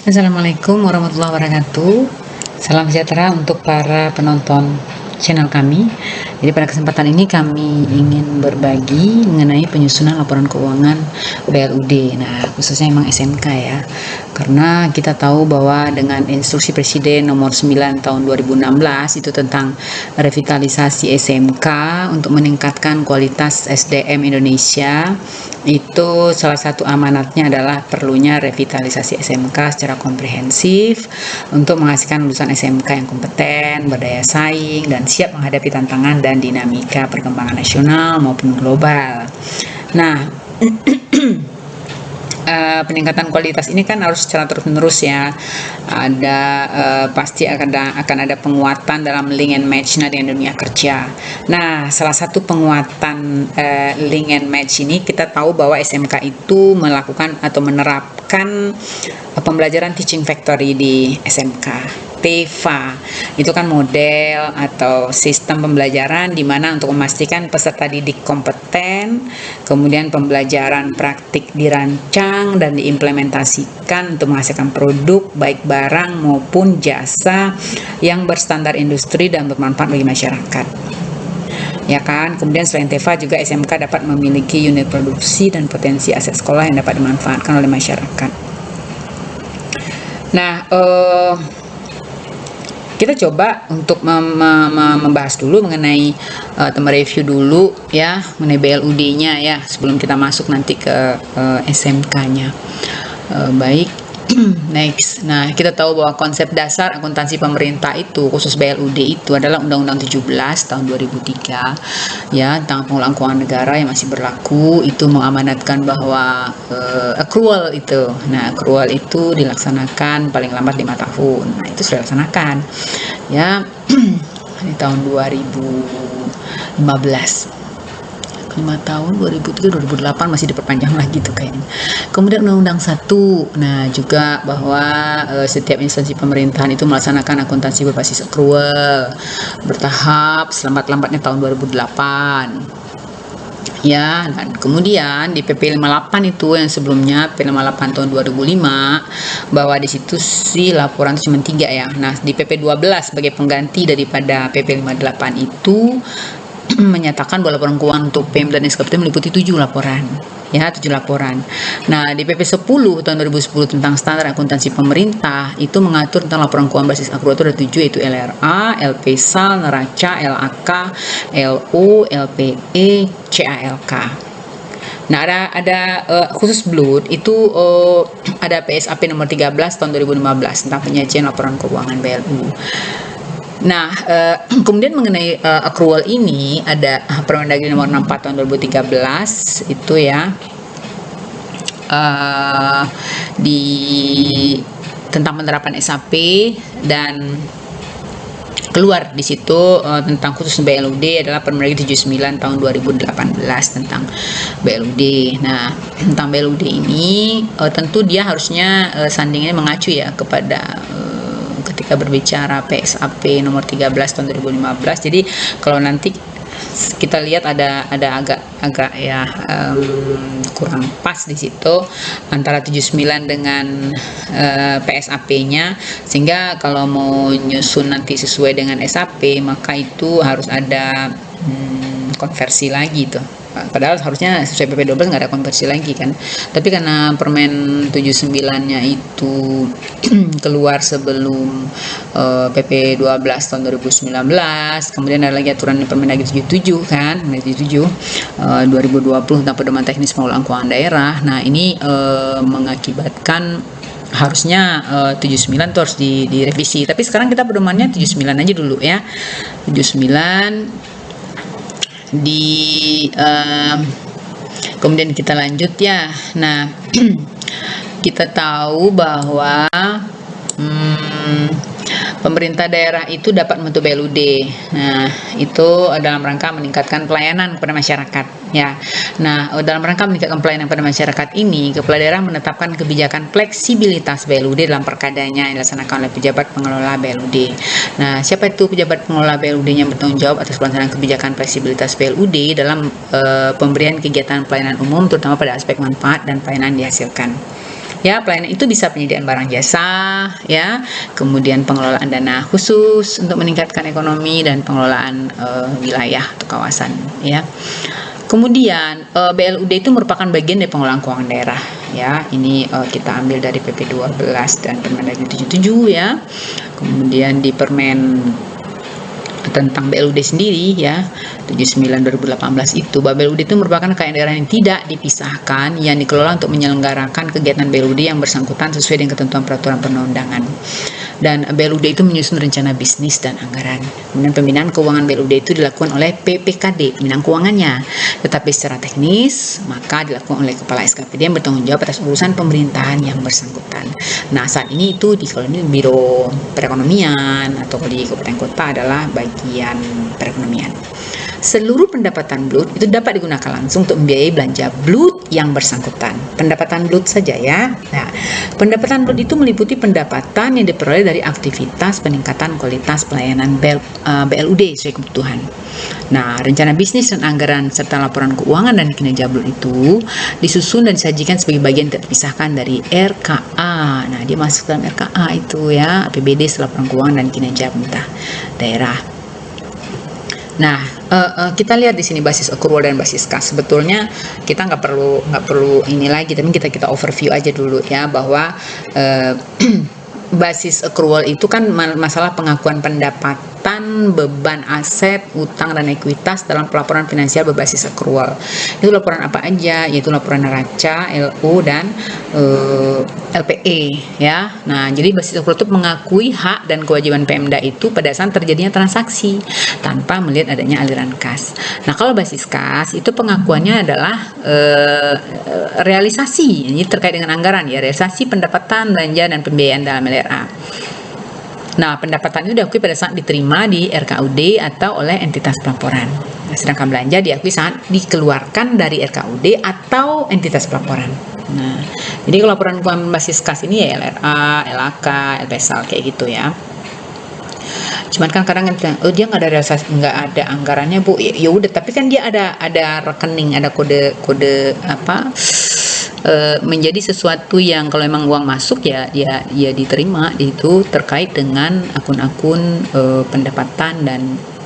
Assalamualaikum warahmatullahi wabarakatuh. Salam sejahtera untuk para penonton channel kami. Jadi pada kesempatan ini kami ingin berbagi mengenai penyusunan laporan keuangan BLUD. Nah, khususnya memang SMK ya. Karena kita tahu bahwa dengan instruksi Presiden nomor 9 tahun 2016 itu tentang revitalisasi SMK untuk meningkatkan kualitas SDM Indonesia, itu salah satu amanatnya adalah perlunya revitalisasi SMK secara komprehensif untuk menghasilkan lulusan SMK yang kompeten, berdaya saing, dan siap menghadapi tantangan dan dinamika perkembangan nasional maupun global. Nah, peningkatan kualitas ini kan harus secara terus-menerus ya. Pasti akan ada penguatan dalam link and match dengan dunia kerja. Nah, salah satu penguatan link and match ini kita tahu bahwa SMK itu melakukan atau menerapkan pembelajaran teaching factory di SMK. TEFA itu kan model atau sistem pembelajaran di mana untuk memastikan peserta didik kompeten, kemudian pembelajaran praktik dirancang dan diimplementasikan untuk menghasilkan produk baik barang maupun jasa yang berstandar industri dan bermanfaat bagi masyarakat. Ya kan, kemudian selain TEFA juga SMK dapat memiliki unit produksi dan potensi aset sekolah yang dapat dimanfaatkan oleh masyarakat. Nah, kita coba untuk membahas dulu mengenai mereview dulu ya mengenai BLUD-nya ya sebelum kita masuk nanti ke SMK-nya. Baik. Next. Nah, kita tahu bahwa konsep dasar akuntansi pemerintah itu khusus BLUD itu adalah Undang-Undang 17 tahun 2003 ya tentang pengelolaan keuangan negara yang masih berlaku, itu mengamanatkan bahwa accrual itu. Nah, accrual itu dilaksanakan paling lambat 5 tahun. Nah, itu sudah dilaksanakan ya di tahun 2015. 5 tahun 2003-2008 masih diperpanjang lagi tuh kayaknya. Kemudian Undang-Undang 1, nah juga bahwa setiap instansi pemerintahan itu melaksanakan akuntansi berbasis accrual bertahap selambat-lambatnya tahun 2008 ya. Dan kemudian di PP 58 itu yang sebelumnya PP 58 tahun 2005 bahwa di situ sih laporan itu cuma 3 ya. Nah, di PP 12 sebagai pengganti daripada PP 58 itu menyatakan bahwa laporan keuangan untuk PM dan SKPT meliputi 7 laporan. Ya, 7 laporan. Nah, di PP 10 tahun 2010 tentang standar akuntansi pemerintah itu mengatur tentang laporan keuangan basis accrual itu ada 7 yaitu LRA, LPSAL, Neraca, LAK, LO, LPE, CALK. Nah, ada khusus BLUD itu ada PSAP nomor 13 tahun 2015 tentang penyajian laporan keuangan BLU. Nah, kemudian mengenai accrual ini ada Permendagri nomor 64 tahun 2013 itu ya di tentang penerapan SAP dan keluar di situ tentang khusus BLUD adalah Permendagri 79 tahun 2018 tentang BLUD. Nah, tentang BLUD ini tentu dia harusnya sandingnya mengacu ya kepada ketika berbicara PSAP nomor 13 tahun 2015. Jadi kalau nanti kita lihat ada agak ya kurang pas di situ antara 79 dengan PSAP-nya, sehingga kalau mau nyusun nanti sesuai dengan SAP maka itu harus ada konversi lagi tuh. Padahal harusnya sesuai PP 12 nggak ada konversi lagi kan, tapi karena Permen 79-nya itu keluar sebelum PP 12 tahun 2019, kemudian ada lagi aturan Permendagri 77 kan, 2020 tentang pedoman teknis pengelolaan keuangan daerah. Nah, ini mengakibatkan harusnya 79 tuh harus direvisi, tapi sekarang kita pedomannya 79 aja dulu ya. 79 kemudian kita lanjut ya. Nah, kita tahu bahwa pemerintah daerah itu dapat membentuk BLUD. Nah, itu dalam rangka meningkatkan pelayanan kepada masyarakat ya. Nah, dalam rangka meningkatkan pelayanan kepada masyarakat ini, kepala daerah menetapkan kebijakan fleksibilitas BLUD dalam perkadanya yang dilaksanakan oleh pejabat pengelola BLUD. Nah, siapa itu pejabat pengelola BLUD yang bertanggung jawab atas pelaksanaan kebijakan fleksibilitas BLUD dalam pemberian kegiatan pelayanan umum terutama pada aspek manfaat dan pelayanan dihasilkan. Ya, pelayanan itu bisa penyediaan barang jasa, ya, kemudian pengelolaan dana khusus untuk meningkatkan ekonomi dan pengelolaan wilayah atau kawasan, ya. Kemudian BLUD itu merupakan bagian dari pengelolaan keuangan daerah, ya. Ini kita ambil dari PP 12 dan Permendagri 77, ya. Kemudian di Permen tentang BLUD sendiri, ya, 79 2018 itu, bahwa BLUD itu merupakan kekayaan daerah yang tidak dipisahkan yang dikelola untuk menyelenggarakan kegiatan BLUD yang bersangkutan sesuai dengan ketentuan peraturan perundang-undangan. Dan BLUD itu menyusun rencana bisnis dan anggaran. Kemudian pembinaan keuangan BLUD itu dilakukan oleh PPKD, pembinaan keuangannya. Tetapi secara teknis maka dilakukan oleh kepala SKPD yang bertanggung jawab atas urusan pemerintahan yang bersangkutan. Nah, saat ini itu kalau ini Biro Perekonomian atau di kabupaten kota adalah bagian perekonomian. Seluruh pendapatan BLUD itu dapat digunakan langsung untuk membiayai belanja BLUD yang bersangkutan. Pendapatan BLUD saja, ya. Nah, pendapatan BLUD itu meliputi pendapatan yang diperoleh dari aktivitas peningkatan kualitas pelayanan BLUD sesuai kebutuhan. Nah, rencana bisnis dan anggaran serta laporan keuangan dan kinerja BLUD itu disusun dan disajikan sebagai bagian tidak terpisahkan dari RKA. Nah, dia masuk dalam RKA itu, ya, APBD, laporan keuangan dan kinerja pemerintah daerah. Nah, kita lihat di sini basis accrual dan basis kas. Sebetulnya kita nggak perlu ini lagi, tapi kita overview aja dulu, ya, bahwa basis accrual itu kan masalah pengakuan pendapatan, beban aset, utang dan ekuitas dalam pelaporan finansial berbasis accrual. Itu laporan apa aja? Yaitu laporan neraca, LU dan LPE, ya. Nah, jadi basis accrual itu mengakui hak dan kewajiban Pemda itu pada saat terjadinya transaksi tanpa melihat adanya aliran kas. Nah, kalau basis kas itu pengakuannya adalah realisasi, ini terkait dengan anggaran, ya, realisasi pendapatan, belanja dan pembiayaan dalam LRA. Nah, pendapatan itu diakui pada saat diterima di RKUD atau oleh entitas pelaporan. Nah, sedangkan belanja diakui saat dikeluarkan dari RKUD atau entitas pelaporan. Nah, jadi laporan keuangan basis kas ini ya LRA, LAK, LPSAL kayak gitu, ya. Cuman kan kadang dia nggak ada realisasi, nggak ada anggarannya, Bu. Ya udah, tapi kan dia ada rekening, ada kode apa, menjadi sesuatu yang kalau emang uang masuk ya diterima, itu terkait dengan akun-akun pendapatan dan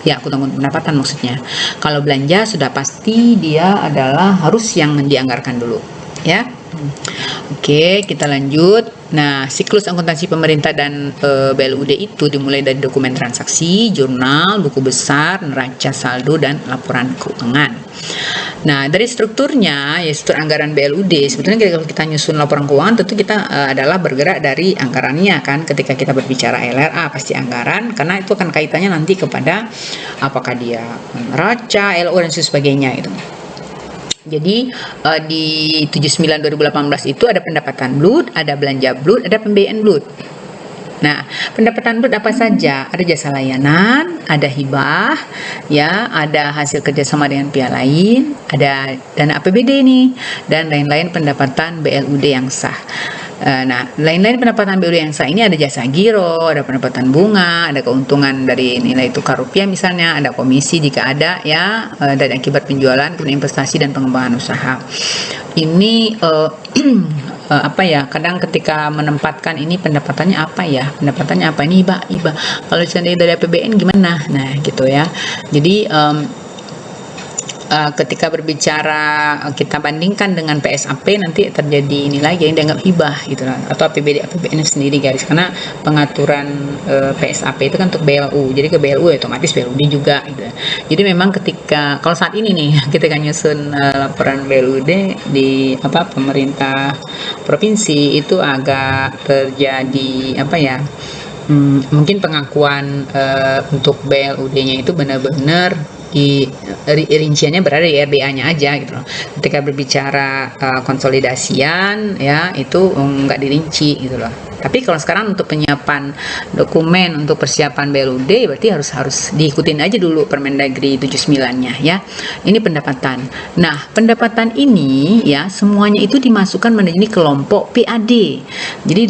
ya akun pendapatan maksudnya. Kalau belanja sudah pasti dia adalah harus yang dianggarkan dulu, ya. Oke, kita lanjut. Nah, siklus akuntansi pemerintah dan BLUD itu dimulai dari dokumen transaksi, jurnal, buku besar, neraca, saldo, dan laporan keuangan. Nah, dari strukturnya, ya struktur anggaran BLUD, sebetulnya kalau kita nyusun laporan keuangan, tentu kita adalah bergerak dari anggarannya, kan. Ketika kita berbicara LRA, pasti anggaran, karena itu akan kaitannya nanti kepada apakah dia neraca, LO, dan sebagainya itu. Jadi di 79 2018 itu ada pendapatan BLUD, ada belanja BLUD, ada pembiayaan BLUD. Nah, pendapatan BLUD apa saja? Ada jasa layanan, ada hibah, ya, ada hasil kerjasama dengan pihak lain, ada dana APBD nih, dan lain-lain pendapatan BLUD yang sah. Nah, lain-lain pendapatan BLUD yang sah ini ada jasa giro, ada pendapatan bunga, ada keuntungan dari nilai tukar rupiah misalnya, ada komisi jika ada, ya, dari akibat penjualan, kemudian investasi dan pengembangan usaha. Ini apa ya, kadang ketika menempatkan ini pendapatannya apa ya, ini hibah. Kalau seandainya dari APBN gimana? Nah, gitu, ya. Jadi ketika berbicara kita bandingkan dengan PSAP, nanti terjadi ini lagi yang dianggap hibah gitu lah, atau APBN sendiri, garis, karena pengaturan PSAP itu kan untuk BLU, jadi ke BLU otomatis BLUD juga gitu. Jadi memang ketika kalau saat ini nih ketika nyusun laporan BLUD di pemerintah provinsi itu agak terjadi mungkin pengakuan untuk BLUD-nya itu benar-benar di rinciannya berada di RDA-nya aja gitu loh. Ketika berbicara konsolidasian, ya, itu nggak dirinci gitu loh. Tapi kalau sekarang untuk penyiapan dokumen untuk persiapan BLUD berarti harus diikutin aja dulu Permendagri 79-nya, ya. Ini pendapatan. Nah, pendapatan ini, ya, semuanya itu dimasukkan menjadi kelompok PAD. Jadi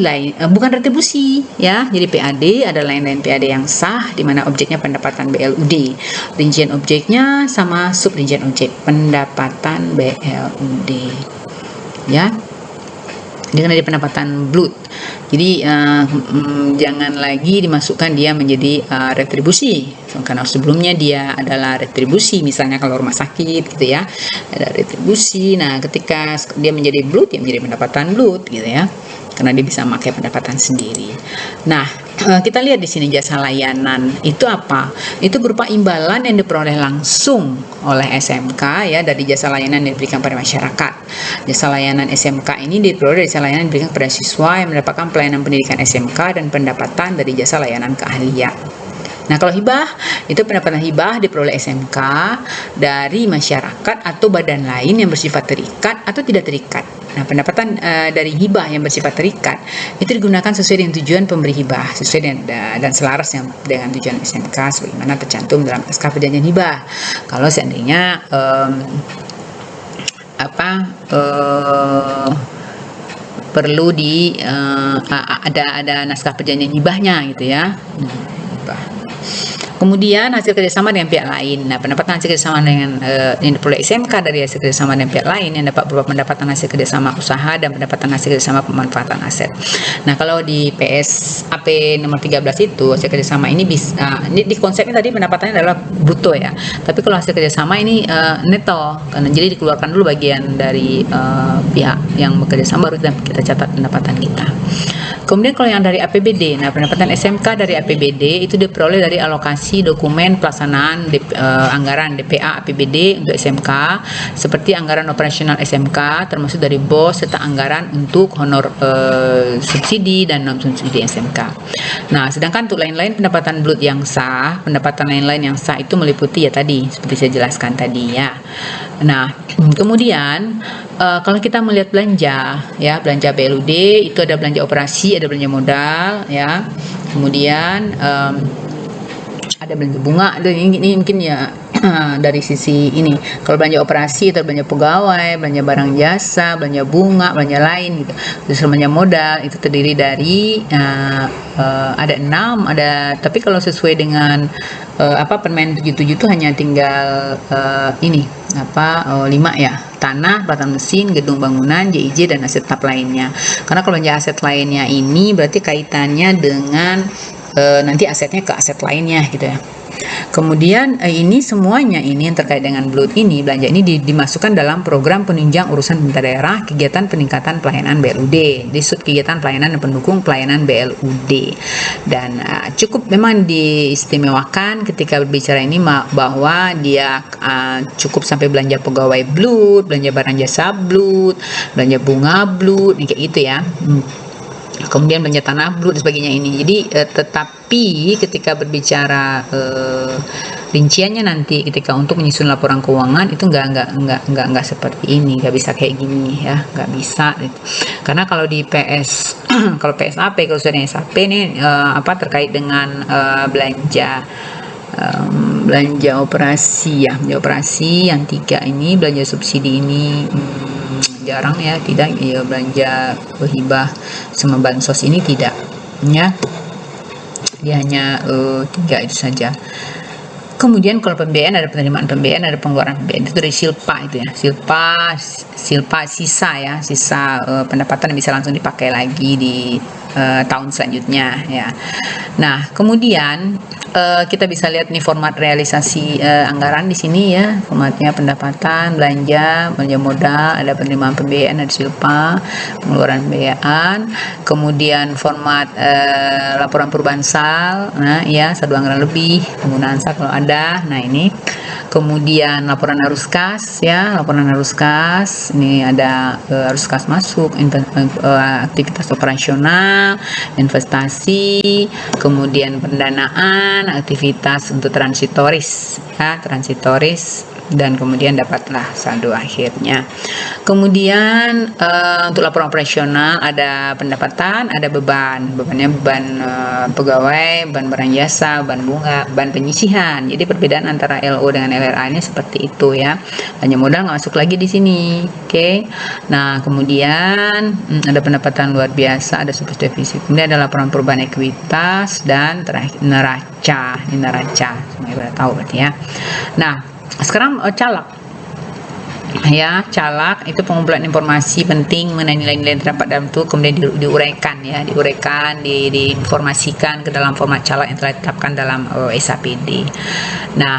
bukan retribusi, ya. Jadi PAD ada lain-lain PAD yang sah di mana objeknya pendapatan BLUD. Rincian objeknya sama subrincian objek pendapatan BLUD, ya. dengan ada pendapatan brut. Jadi jangan lagi dimasukkan dia menjadi retribusi, karena sebelumnya dia adalah retribusi, misalnya kalau rumah sakit gitu ya, ada retribusi. Nah ketika dia menjadi brut, dia menjadi pendapatan brut gitu ya, karena dia bisa memakai pendapatan sendiri. Nah kita lihat di sini jasa layanan itu apa? Itu berupa imbalan yang diperoleh langsung oleh SMK ya, dari jasa layanan yang diberikan pada masyarakat. Jasa layanan SMK ini diperoleh dari jasa layanan yang diberikan kepada siswa yang mendapatkan pelayanan pendidikan SMK dan pendapatan dari jasa layanan keahlian. Nah, kalau hibah, itu pendapatan hibah diperoleh SMK dari masyarakat atau badan lain yang bersifat terikat atau tidak terikat. Nah, pendapatan dari hibah yang bersifat terikat itu digunakan sesuai dengan tujuan pemberi hibah, sesuai dan selaras dengan tujuan SMK sebagaimana tercantum dalam naskah perjanjian hibah. Kalau seandainya perlu ada naskah perjanjian hibahnya gitu ya. Kemudian hasil kerjasama dengan pihak lain. Nah, pendapatan hasil kerjasama dengan yang diperoleh SMK dari hasil kerjasama dengan pihak lain yang dapat berupa pendapatan hasil kerjasama usaha dan pendapatan hasil kerjasama pemanfaatan aset. Nah, kalau di PSAP nomor 13 itu hasil kerjasama ini bisa, ini di konsepnya tadi pendapatannya adalah bruto ya. Tapi kalau hasil kerjasama ini neto, karena jadi dikeluarkan dulu bagian dari pihak yang bekerja sama, baru kita catat pendapatan kita. Kemudian kalau yang dari APBD, nah pendapatan SMK dari APBD itu diperoleh dari alokasi dokumen pelaksanaan anggaran DPA APBD untuk SMK, seperti anggaran operasional SMK termasuk dari BOS serta anggaran untuk honor subsidi dan non subsidi SMK. Nah, sedangkan untuk lain-lain pendapatan brut yang sah, pendapatan lain-lain yang sah itu meliputi ya tadi seperti saya jelaskan tadi ya. Nah, kemudian kalau kita melihat belanja ya, belanja BLUD itu ada belanja operasi, ada belanja modal ya. Kemudian ada belanja bunga, ini mungkin ya dari sisi ini. Kalau belanja operasi itu belanja pegawai, belanja barang jasa, belanja bunga, belanja lain gitu. Terus belanja modal itu terdiri dari ada 6, tapi kalau sesuai dengan Permen 77 itu hanya tinggal 5 ya, tanah, pelatihan mesin, gedung bangunan, JIJ dan aset tetap lainnya. Karena kalau belanja aset lainnya ini berarti kaitannya dengan nanti asetnya ke aset lainnya gitu ya. Kemudian ini semuanya ini yang terkait dengan BLUD ini, belanja ini dimasukkan dalam program penunjang urusan pemerintah daerah, kegiatan peningkatan pelayanan BLUD, di sub kegiatan pelayanan dan pendukung pelayanan BLUD. Dan cukup memang diistimewakan ketika berbicara ini bahwa dia cukup sampai belanja pegawai BLUD, belanja barang jasa BLUD, belanja bunga BLUD, kayak gitu ya. Kemudian belanja tanah brut dan sebagainya ini. Jadi tetapi ketika berbicara rinciannya nanti ketika untuk menyusun laporan keuangan itu enggak seperti ini, enggak bisa kayak gini ya, enggak bisa gitu. Karena kalau di kalau PSAP, kalau sudah SAP nih terkait dengan belanja operasi ya, belanja operasi yang 3 ini, belanja subsidi ini jarang ya, tidak ya, belanja hibah sama bansos ini tidak ya, dia hanya 3 itu saja. Kemudian kalau pembiayaan ada penerimaan pembiayaan, ada pengeluaran pembiayaan, itu dari silpa itu ya, silpa sisa pendapatan yang bisa langsung dipakai lagi di tahun selanjutnya ya. Nah, kemudian kita bisa lihat nih format realisasi anggaran di sini ya, formatnya pendapatan, belanja modal, ada penerimaan pembiayaan, ada silpa, pengeluaran pembiayaan, kemudian format laporan perubahan sal, nah ya, saldo anggaran lebih, penggunaan sal kalau ada, nah ini. Kemudian laporan arus kas ya, laporan arus kas ini ada arus kas masuk, aktivitas operasional, investasi, kemudian pendanaan, aktivitas untuk transitoris ya, dan kemudian dapatlah saldo akhirnya. Kemudian untuk laporan operasional ada pendapatan, ada bebannya beban pegawai, beban barang jasa, beban bunga, beban penyisihan. Jadi perbedaan antara LO dengan LRA ini seperti itu ya. Hanya modal nggak masuk lagi di sini. Oke. Nah, kemudian ada pendapatan luar biasa, ada surplus defisit. Kemudian ada laporan perubahan ekuitas dan terakhir neraca. Semuanya pada tahu berarti ya. Nah, sekarang caleg. ya, calak itu pengumpulan informasi penting mengenai nilai-nilai yang terdapat dalam itu, kemudian diuraikan ya, diinformasikan ke dalam format calak yang telah ditetapkan dalam SAPD. Nah,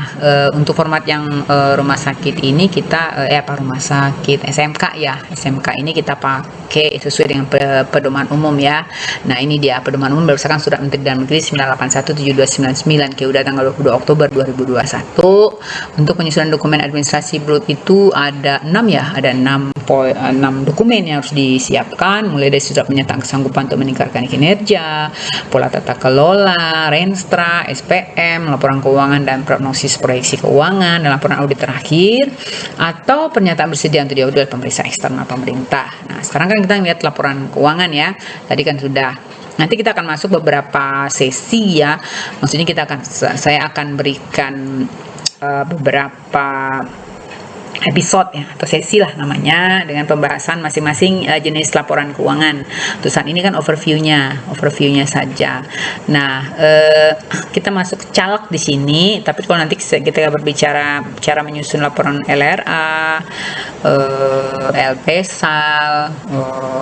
untuk format yang rumah sakit ini kita rumah sakit SMK ya, SMK ini kita pakai sesuai dengan pedoman umum ya. Nah, ini dia pedoman umum berdasarkan Surat Menteri Dalam Negeri 981/7299 KUD tanggal 22 Oktober 2021. Untuk penyusunan dokumen administrasi BLUT itu ada 6 dokumen yang harus disiapkan, mulai dari surat pernyataan kesanggupan untuk meningkatkan kinerja, pola tata kelola, Renstra, SPM, laporan keuangan dan prognosis proyeksi keuangan, dan laporan audit terakhir, atau pernyataan bersedia untuk diaudit oleh pemeriksa eksternal pemerintah. Nah, sekarang kan kita lihat laporan keuangan ya. Tadi kan sudah. Nanti kita akan masuk beberapa sesi ya. Maksudnya saya akan berikan beberapa episode ya, atau sesi lah namanya, dengan pembahasan masing-masing jenis laporan keuangan. Untuk saat ini kan overviewnya saja. Nah, kita masuk calak di sini, tapi kalau nanti kita berbicara cara menyusun laporan LRA, LPSAL,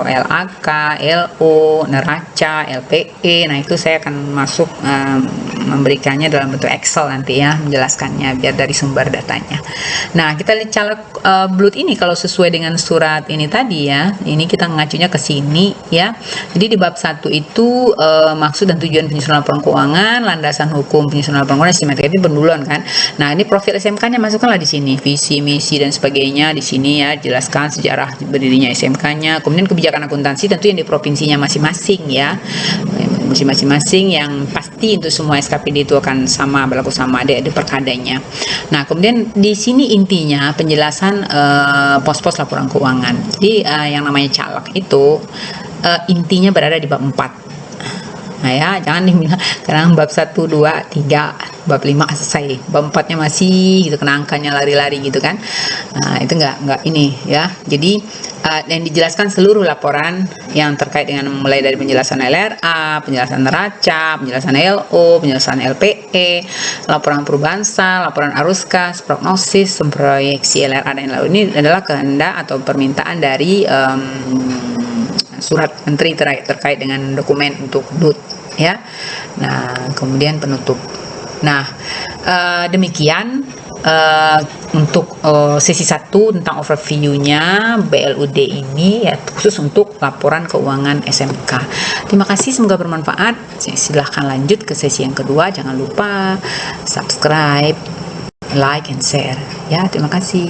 LAK, LO, neraca, LPE. Nah, itu saya akan masuk memberikannya dalam bentuk Excel nanti ya, menjelaskannya biar dari sumber datanya. Nah, kita lihat calak BLUT ini kalau sesuai dengan surat ini tadi ya, ini kita mengacunya ke sini ya. Jadi di bab 1 itu maksud dan tujuan penyusunan laporan keuangan, landasan hukum penyusunan laporan keuangan, simetri itu penduluan kan. Nah, ini profil SMK-nya masukkanlah di sini, visi, misi dan sebagainya di sini ya, jelaskan sejarah berdirinya SMK-nya, kemudian kebijakan akuntansi tentu yang di provinsinya masing-masing ya. Masing-masing yang pasti untuk semua SKPD itu akan sama, berlaku sama di perkadanya. Nah, kemudian di sini intinya penjelasan pos-pos laporan keuangan. Jadi yang namanya calak itu intinya berada di bab 4. Nah ya, jangan dibilang kadang bab 1, 2, 3, bab 5 selesai, bab 4-nya masih gitu, kena angkanya lari-lari gitu kan. Nah, itu enggak ini ya. Jadi yang dijelaskan seluruh laporan yang terkait dengan mulai dari penjelasan LRA, penjelasan neraca, penjelasan LO, penjelasan LPE, laporan perubahan sal, laporan arus kas, prognosis, proyeksi LRA dan lain-lain. Ini adalah kehendak atau permintaan dari surat menteri terkait dengan dokumen untuk BLUT ya. Nah, kemudian penutup. Nah, demikian untuk sesi 1 tentang overview-nya BLUD ini ya, khusus untuk laporan keuangan SMK. Terima kasih, semoga bermanfaat. Silahkan lanjut ke sesi yang kedua. Jangan lupa subscribe, like, and share ya. Terima kasih.